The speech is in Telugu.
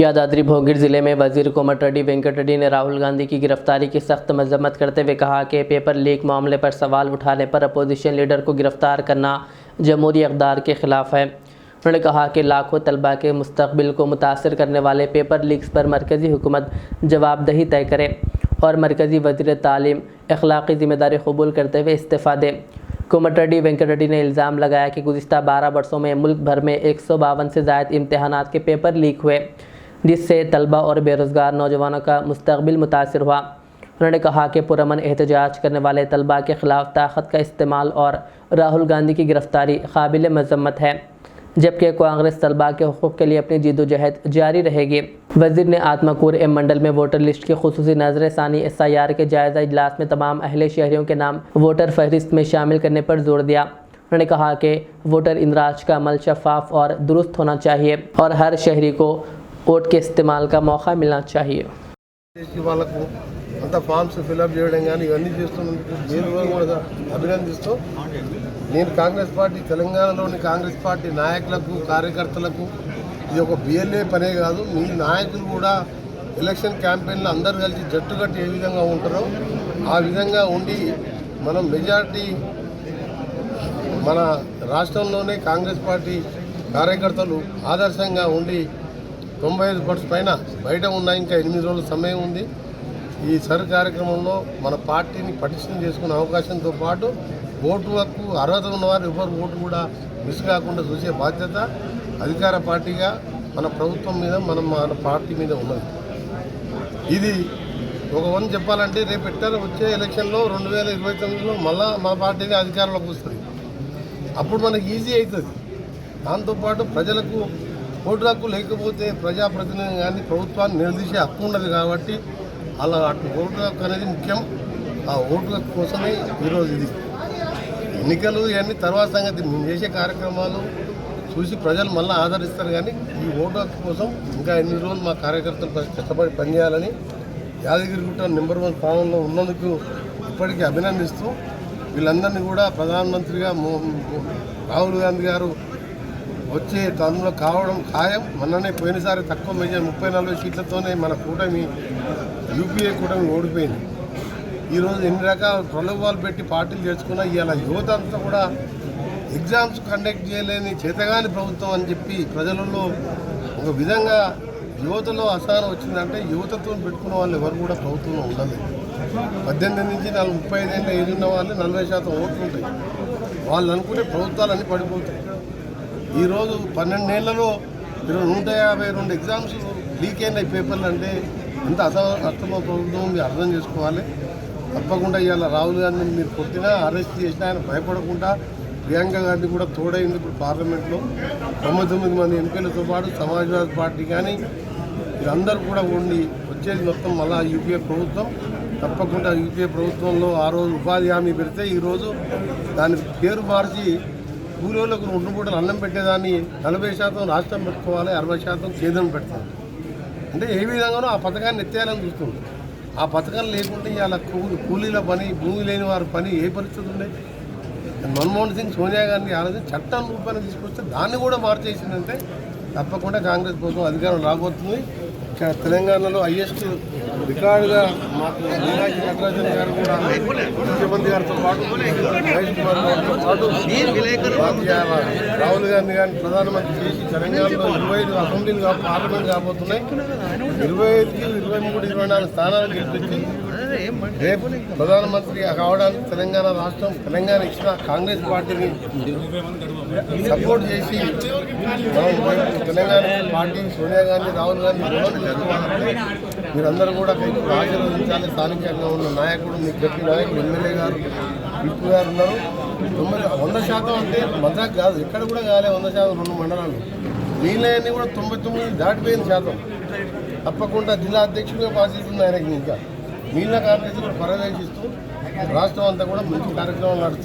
यादाद्री भोंगीर जिले में वजीर कोमट रेड्डी वेंकट रेड्डी ने राहुल गांधी की गिरफ्तारी की सख्त मजम्मत करते हुए कहा कि पेपर लीक मामले पर सवाल उठाने पर अपोजिशन लीडर को गिरफ्तार करना जमहूरी इक़्तिदार के खिलाफ है। उन्होंने कहा कि लाखों तलबा के मुस्तक़बिल को मुतासर करने वाले पेपर लीक्स पर मरकज़ी हुकूमत जवाबदेही तय करे और मरकज़ी वज़ीर तालीम अखलाक़ी ज़िम्मेदारी कबूल करते हुए इस्तीफ़ा दे। कोमट रेड्डी वेंकट रेड्डी ने इल्ज़ाम लगाया कि गुज़िश्ता 12 वर्षों में मुल्क भर में 152 से ज़ायद इम्तहानात के पेपर लीक हुए, जिससे तलबा और बेरोज़गार नौजवानों का मुस्तक़बिल मुतासर हुआ। उन्होंने कहा कि पुरअमन एहतजाज करने वाले तलबा के ख़िलाफ़ ताकत का इस्तेमाल और राहुल गांधी की गिरफ्तारी काबिल मज़म्मत है, जबकि कांग्रेस तलबा के हुकूक़ के लिए अपनी जिद्दोजहद जारी रहेगी। वज़ीर ने आत्माकूर एम मंडल में वोटर लिस्ट की खुसूसी नज़र सानी SIR के जायज़ा इजलास में तमाम अहले शहरियों के नाम वोटर फहरिस्त में शामिल करने पर जोर दिया। उन्होंने कहा कि वोटर इंदराज का अमल शफाफ और दुरुस्त होना चाहिए और हर शहरी को वोट के इस्तेमाल का मौका मिलना चाहिए। అంత ఫామ్స్ ఫిల్అప్ చేయడం కానీ ఇవన్నీ చేస్తున్నందుకు నేను కూడా అభినందిస్తూ నేను కాంగ్రెస్ పార్టీ తెలంగాణలోని కాంగ్రెస్ పార్టీ నాయకులకు కార్యకర్తలకు ఇది ఒక BLA పనే కాదు, మీ నాయకులు కూడా ఎలక్షన్ క్యాంపెయిన్లో అందరూ కలిసి జట్టు కట్టి ఏ విధంగా ఉంటారో ఆ విధంగా ఉండి మనం మెజార్టీ మన రాష్ట్రంలోనే కాంగ్రెస్ పార్టీ కార్యకర్తలు ఆదర్శంగా ఉండి 95% పైన బయట ఉన్నాయి. ఇంకా 8 రోజుల సమయం ఉంది. ఈ సర్ కార్యక్రమంలో మన పార్టీని పటిష్టం చేసుకునే అవకాశంతో పాటు ఓటు హక్కు అర్హత ఉన్నవారు ఎవరు ఓటు కూడా మిస్ కాకుండా చూసే బాధ్యత అధికార పార్టీగా మన ప్రభుత్వం మీద మన పార్టీ మీద ఉన్నది. ఇది ఒక వన్ చెప్పాలంటే రేపు వచ్చే ఎలక్షన్లో 2029లో మళ్ళా మా పార్టీని అధికారంలోకి వస్తుంది. అప్పుడు మనకి ఈజీ అవుతుంది. దాంతోపాటు ప్రజలకు ఓటు హక్కు లేకపోతే ప్రజాప్రతినిధి కానీ ప్రభుత్వాన్ని నిలదీసే హక్కు ఉన్నది కాబట్టి అలా ఓటు హక్కు అనేది ముఖ్యం. ఆ ఓటు హక్కు కోసమే ఈరోజు ఇది ఎన్నికలు ఇవన్నీ తర్వాత సంగతి. మేము చేసే కార్యక్రమాలు చూసి ప్రజలు మళ్ళీ ఆదరిస్తారు, కానీ ఈ ఓటు హక్కు కోసం ఇంకా 8 రోజులు మా కార్యకర్తలు కష్టపడి పనిచేయాలని యాదగిరిగుట్ట నెంబర్ 1 స్థానంలో ఉన్నందుకు ఇప్పటికీ అభినందిస్తూ వీళ్ళందరినీ కూడా ప్రధానమంత్రిగా రాహుల్ గాంధీ గారు వచ్చే టర్మ్లో కావడం ఖాయం. మొన్ననే పోయినసారి తక్కువ మెజార్ 30-40 సీట్లతోనే మన కూటమి UPA కూటమి ఓడిపోయింది. ఈరోజు ఎన్ని రకాల ప్రలోభాలు పెట్టి పార్టీలు చేసుకున్నా ఇవాళ యువత అంతా కూడా ఎగ్జామ్స్ కండక్ట్ చేయలేని చేతగాని ప్రభుత్వం అని చెప్పి ప్రజలలో ఒక విధంగా యువతలో అసహనం వచ్చిందంటే యువతతో పెట్టుకున్న వాళ్ళు ఎవరు కూడా ప్రభుత్వంలో ఉండలేదు. 18 నుంచి 35 ఏళ్ళ ఏజ్ ఉన్న వాళ్ళు 40% ఓట్లు ఉంటాయి. వాళ్ళు అనుకుంటే ప్రభుత్వాలన్నీ పడిపోతాయి. ఈరోజు 12 ఏళ్లలో 152 ఎగ్జామ్స్ లీక్ అయినాయి పేపర్లు అంటే ఎంత అర్థమో ప్రభుత్వం మీరు అర్థం చేసుకోవాలి. తప్పకుండా ఇవాళ రాహుల్ గాంధీని మీరు కొట్టినా అరెస్ట్ చేసినా ఆయన భయపడకుండా ప్రియాంక గాంధీ కూడా తోడైంది. ఇప్పుడు పార్లమెంట్లో 99 మంది ఎంపీలతో పాటు సమాజ్వాదీ పార్టీ కానీ వీరందరూ కూడా ఉండి వచ్చేది మొత్తం మళ్ళా UPA ప్రభుత్వం. తప్పకుండా UPA ప్రభుత్వంలో ఆ రోజు ఉపాధి హామీ పెడితే ఈరోజు దాని పేరు మార్చి కూలీలకు 2 పూటలు అన్నం పెట్టేదాన్ని 40% రాష్ట్రం పెట్టుకోవాలి, 60% కేంద్రం పెడతారు. అంటే ఏ విధంగానో ఆ పథకాన్ని ఎత్తేయాలని చూస్తుంది. ఆ పథకాలు లేకుంటే ఇవాళ కూలీల పని, భూమి లేని వారి పని ఏ పరిస్థితి ఉండే. మన్మోహన్ సింగ్, సోనియా గాంధీ ఆలోచన చట్టం రూపాయలు తీసుకొస్తే దాన్ని కూడా మార్చేసిందంటే తప్పకుండా కాంగ్రెస్ ప్రభుత్వం అధికారం రాబోతుంది. తెలంగాణలో హైయెస్ట్ రికార్డుగా మాకు మీనాక్షి నటరాజన్ గారు కూడా ముఖ్యమంత్రి గారితో పాటు మహేష్ కుమార్ గారితో పాటు రాహుల్ గాంధీ గారిని ప్రధానమంత్రి చేసి తెలంగాణలో 25 అసెంబ్లీలు పార్లమెంట్ కాబోతున్నాయి. 25కి 23, 24 స్థానాలు గెలిపించి రేపు ప్రధానమంత్రి కావడానికి తెలంగాణ రాష్ట్రం తెలంగాణ ఇచ్చిన కాంగ్రెస్ పార్టీని సపోర్ట్ చేసి తెలంగాణ పార్టీ సోనియా గాంధీ, రాహుల్ గాంధీ మీరందరూ కూడా ఆశీర్వదించాలి. స్థానికంగా ఉన్న నాయకుడు, మీ గట్టి నాయకుడు, ఎమ్మెల్యే గారు, విప్ గారు ఉన్నారు. 100% అంటే మజాక్ కాదు, ఎక్కడ కూడా కాలే 100%. 2 మండలాలు వీళ్ళని కూడా 99 దాటిపోయిన శాతం. తప్పకుండా జిల్లా అధ్యక్షుడిగా బాధ్యతుంది ఆయనకి. ఇంకా మిగిలిన కార్యకర్తలు కూడా పర్యవేక్షిస్తూ రాష్ట్రం అంతా కూడా మంచి కార్యక్రమాలు నడుస్తుంది.